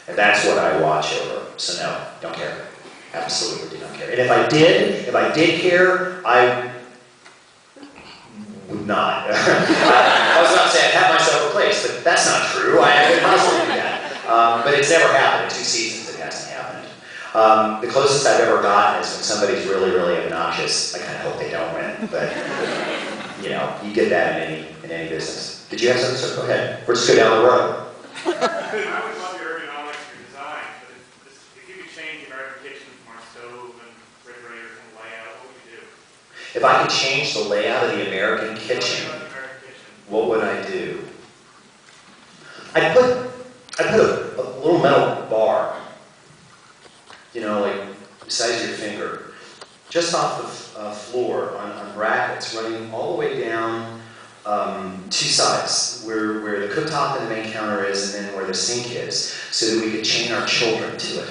And that's what I watch over. So no, don't care. Absolutely do not care. And if I did care, I would not. I was about to say I'd have myself replaced, but that's not true. I couldn't possibly do that. But it's never happened. In 2 seasons, it hasn't happened. The closest I've ever gotten is when somebody's really, really obnoxious. I kind of hope they don't win, but you know, you get that in any business. Did you have something? So go ahead. We'll just go down the road. I would love your ergonomics, your design, but if you could change the American kitchen from our stove and refrigerator and layout, what would you do? If I could change the layout of the American kitchen, what would I do? I'd put a little metal bar, you know, like the size of your finger, just off the floor on brackets running all the way down 2 sides, where the cooktop and the main counter is, and then where the sink is, so that we could chain our children to it.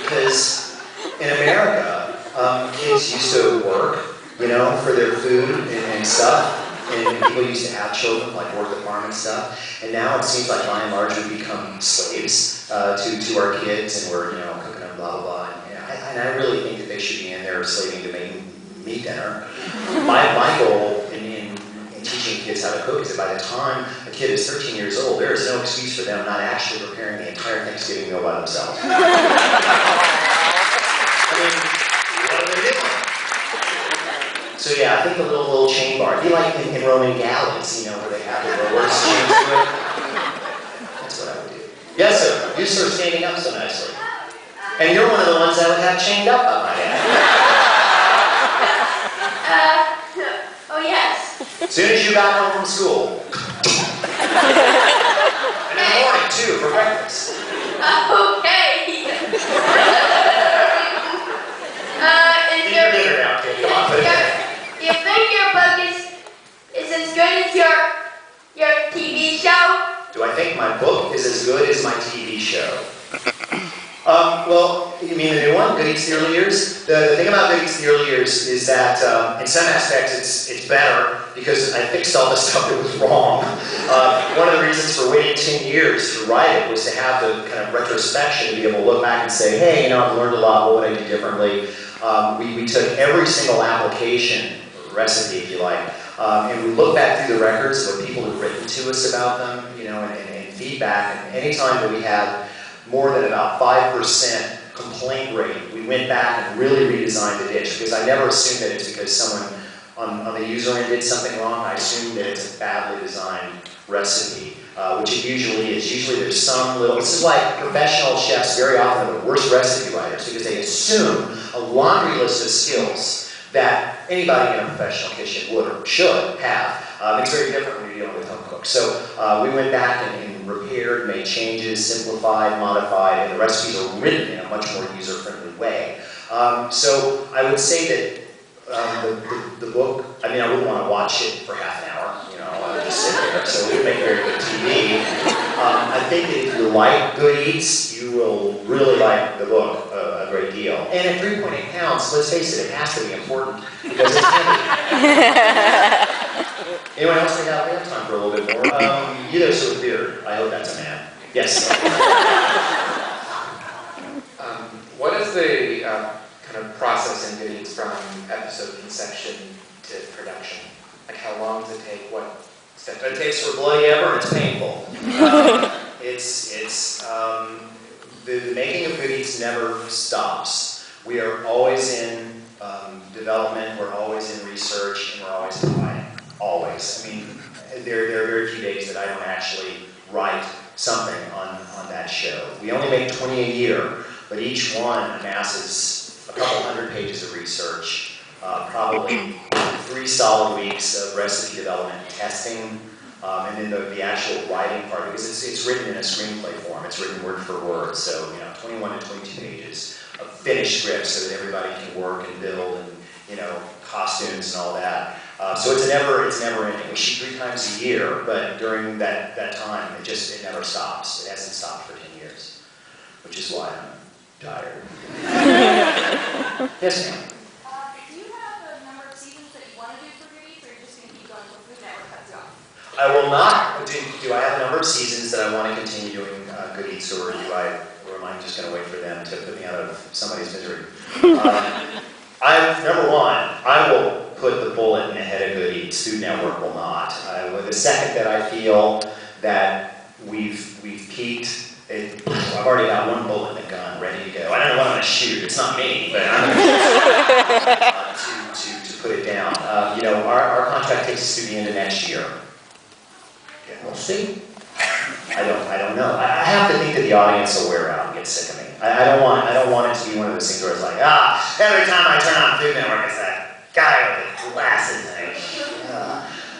Because in America, kids used to work, you know, for their food and stuff, and people used to have children, like work the farm and stuff, and now it seems like by and large we become slaves to our kids, and we're, you know, cooking them blah blah blah, and I really think that they should be in there slaving to make me dinner. My goal in teaching kids how to cook is that by the time a kid is 13 years old, there is no excuse for them not actually preparing the entire Thanksgiving meal by themselves. I mean, what are they doing? So yeah, I think the little chain bar, it'd be like in Roman galleys, you know, where they have the rowers chained to it. That's what I would do. Yes, sir. You're sort of standing up so nicely. And you're one of the ones I would have chained up, I might add. Oh yes. As soon as you got home from school. And in the morning, too, for breakfast. Okay. Eat your dinner now, kid. Come on, put it down. You think your book is as good as your TV show? Do I think my book is as good as my TV show? Well, you mean the new one, Good Eats the Early Years? The thing about Good Eats the Early Years is that in some aspects it's better because I fixed all the stuff that was wrong. One of the reasons for waiting 10 years to write it was to have the kind of retrospection to be able to look back and say, hey, you know, I've learned a lot, what would I do differently? We took every single application, recipe if you like, and we looked back through the records of what people have written to us about them, you know, and feedback. And anytime that we had more than about 5% complaint rate, we went back and really redesigned the dish, because I never assume that it's because someone on the user end did something wrong. I assume that it's a badly designed recipe, which it usually is. Usually there's some little, this is why professional chefs very often are the worst recipe writers, because they assume a laundry list of skills that anybody in a professional kitchen would or should have. It's very different when you're dealing with home cooks. So we went back and repaired, made changes, simplified, modified, and the recipes are written in a much more user-friendly way. So I would say that the book, I mean, I wouldn't want to watch it for half an hour, you know, I would just sit there. So it would make very good TV. I think that if you like Good Eats, you will really like the book a great deal. And at 3.8 pounds, let's face it, it has to be important because it's heavy. Anyone else? We have time for a little bit more. You know, so with beard. I hope that's a man. Yes. What is the kind of process in Good Eats from episode conception to production? Like, how long does it take? What steps? It takes for bloody ever, and it's painful. The making of Good Eats never stops. We are always in development. We're always in research, and we're always providing. Always. I mean, there are very few days that I don't actually write something on that show. We only make 20 a year, but each one amasses a couple hundred pages of research, probably 3 solid weeks of recipe development, testing, and then the actual writing part, because it's written in a screenplay form. It's written word for word, so 21 to 22 pages of finished scripts so that everybody can work and build and costumes and all that. So it's never ending. We shoot 3 times a year, but during that time, it never stops. It hasn't stopped for 10 years, which is why I'm tired. Yes, ma'am. Do you have a number of seasons that you want to do for Good Eats, or are you just going to keep going until Food Network cuts you off? I will not do do I have a number of seasons that I want to continue doing Good Eats, or am I just going to wait for them to put me out of somebody's misery? Number one, I will put the bullet in the head of Good Eats. Food Network will not. The second that I feel that we've peaked, I've already got one bullet in the gun ready to go. I don't know what I'm going to shoot. It's not me, but I'm going to put it down. Our contract takes us through the end of next year. Yeah, we'll see. I don't know. I have to think that the audience will wear out and get sick of me. I don't want it to be one of those things where it's like, every time I turn on Food Network, it's that guy with the glasses.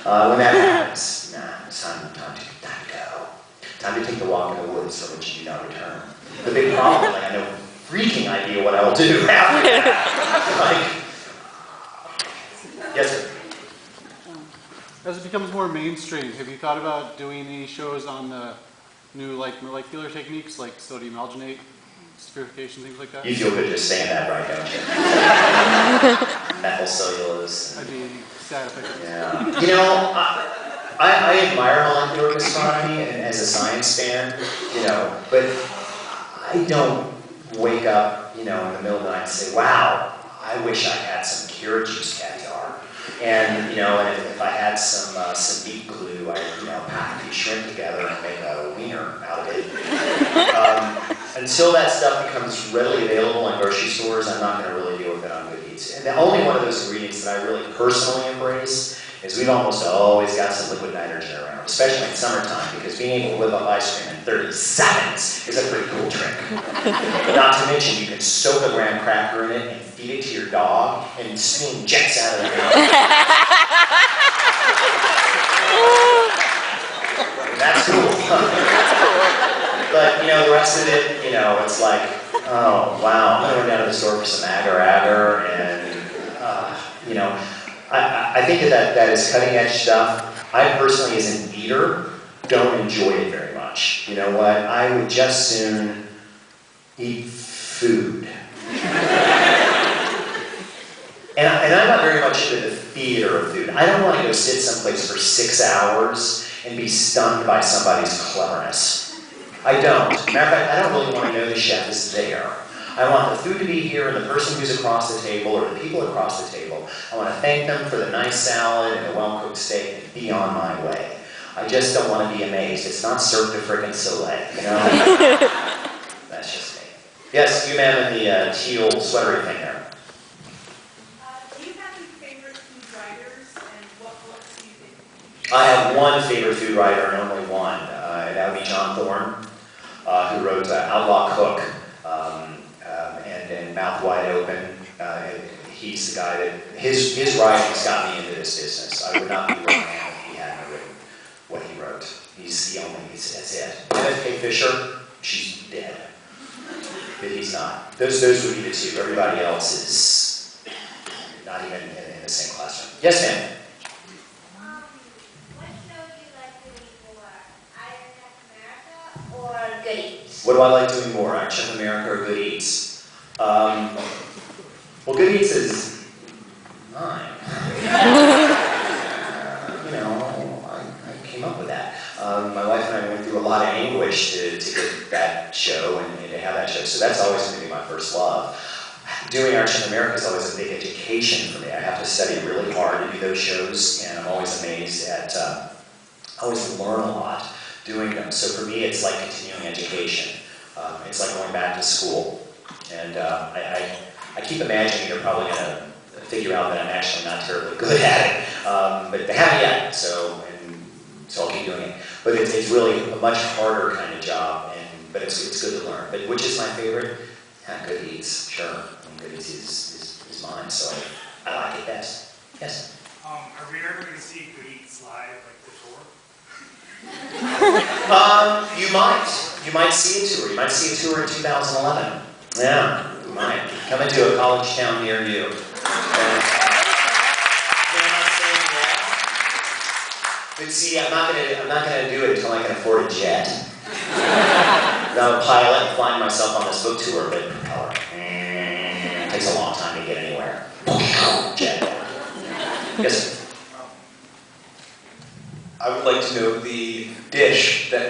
When that happens, it's time to go. Time to take the walk in the woods from which you do not return. The big problem, I have no freaking idea what I will do after that. Yes, sir. As it becomes more mainstream, have you thought about doing any shows on the new molecular techniques like sodium alginate, spherification, things like that? You feel good just saying that, right, don't you? Methyl cellulose. I mean, side effects. Yeah. I admire molecular astronomy and as a science fan, but I don't wake up, in the middle of the night and say, wow, I wish I had some Cure Juice caviar. And, and if I had some meat glue, I'd, pack a few shrimp together and make a wiener out of it. Until that stuff becomes readily available in grocery stores, I'm not going to really deal with it on Good Eats. And the only one of those ingredients that I really personally embrace is we've almost always got some liquid nitrogen around, especially in summertime, because being able to whip up ice cream in 30 seconds is a pretty cool trick. Not to mention, you can soak a graham cracker in it and feed it to your dog, and steam jets out of the mouth. That's cool. But, the rest of it, it's like, oh, wow, I'm going to run down to the store for some agar-agar, and, I think that is cutting edge stuff. I personally, as an eater, don't enjoy it very much. You know what? I would just soon eat food. And I'm not very much into the theater of food. I don't want to go sit someplace for 6 hours and be stunned by somebody's cleverness. I don't. Matter of fact, I don't really want to know the chef is there. I want the food to be here and the person who's across the table or the people across the table. I want to thank them for the nice salad and the well-cooked steak and be on my way. I just don't want to be amazed. It's not Cirque du frickin' Soleil, That's just me. Yes, you ma'am in the teal sweatery thing there. Do you have any favorite food writers, and what books do you think? I have one favorite food writer and only one. That would be John Thorne, who wrote Outlaw Cook. And Mouth Wide Open. He's the guy that his writings got me into this business. I would not be where I am if he hadn't written what he wrote. He's the only. That's it. Kenneth K. Fisher, she's dead, but he's not. Those would be the two. Everybody else is not even in the same classroom. Yes, ma'am. What show do you like doing more? Iron Chef America or Good Eats? What do I like doing more, Iron Chef America or Good Eats? Well, Good Eats is mine. I came up with that. My wife and I went through a lot of anguish to get that show and to have that show, so that's always going to be my first love. Doing Iron Chef America is always a big education for me. I have to study really hard to do those shows, and I'm always amazed at, I always learn a lot doing them. So for me, it's like continuing education. It's like going back to school. And I keep imagining they're probably going to figure out that I'm actually not terribly good at it. But they haven't yet, so I'll keep doing it. But it's really a much harder kind of job, but it's good to learn. But which is my favorite? Yeah, Good Eats, sure. And Good Eats is mine, so I like it best. Yes? Are we ever going to see Good Eats live, like the tour? You might. You might see a tour. You might see a tour in 2011. Yeah, you might. Come into a college town near you. But see, I'm not gonna do it until I can afford a jet. I'm a pilot and flying myself on this book tour, but propeller. It takes a long time to get anywhere. Jet. Yes, sir. I would like to know the dish that made